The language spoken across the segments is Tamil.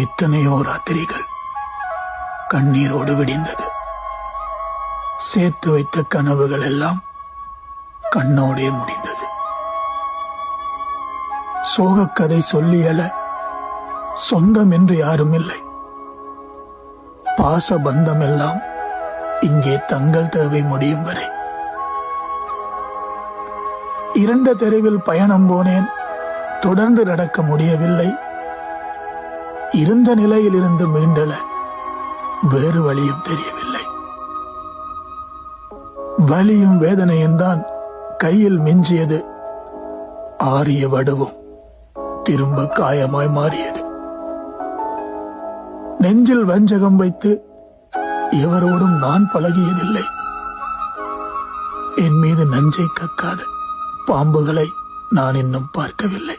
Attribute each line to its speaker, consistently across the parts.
Speaker 1: எத்தனையோ ராத்திரிகள் கண்ணீரோடு விடிந்தது. சேர்த்து வைத்த கனவுகள் எல்லாம் கண்ணோடே முடிந்தது. சோகக்கதை சொல்லியல சொந்தம் என்று யாரும் இல்லை. பாச பந்தம் எல்லாம் இங்கே தங்கள் தேவை முடியும் வரை. இரண்ட தெருவில் பயணம் போனேன், தொடர்ந்து நடக்க முடியவில்லை. இருந்த நிலையில் இருந்து மீண்டல வேறு வழியும் தெரியவில்லை. வலியும் வேதனையும் தான் கையில் மிஞ்சியது. ஆறிய வடுவும் திரும்ப காயமாய் மாறியது. நெஞ்சில் வஞ்சகம் வைத்து எவரோடும் நான் பழகியதில்லை. என் மீது நஞ்சை கக்காத பாம்புகளை நான் இன்னும் பார்க்கவில்லை.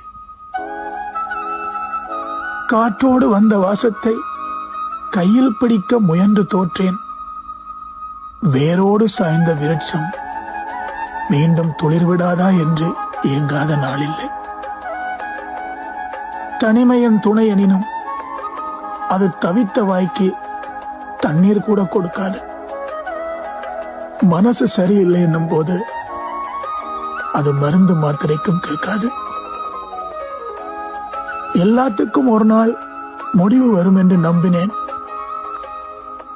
Speaker 1: காற்றோடு வந்த வாசத்தை கையில் பிடிக்க முயன்று தோற்றேன். வேரோடு சாய்ந்த விருட்சம் மீண்டும் துளிர்விடாதா என்று இயங்காத நாளில்லை. தனிமையின் துணை எனினும் அது தவித்த வாய்க்கு தண்ணீர் கூட கொடுக்காது. மனசு சரியில்லை என்னும் போது அது மருந்து மாத்திரைக்கும் கேட்காது. எல்லாத்துக்கும் ஒரு நாள் முடிவு வரும் என்று நம்பினேன்.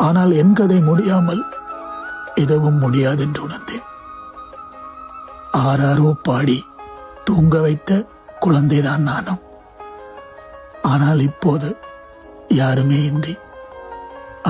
Speaker 1: ஆனால் என் கதை முடியாமல் எதுவும் முடியாது என்று உணர்ந்தேன். ஆராரோ பாடி தூங்க வைத்த குழந்தைதான் நானும். ஆனால் இப்போது யாருமே இன்றி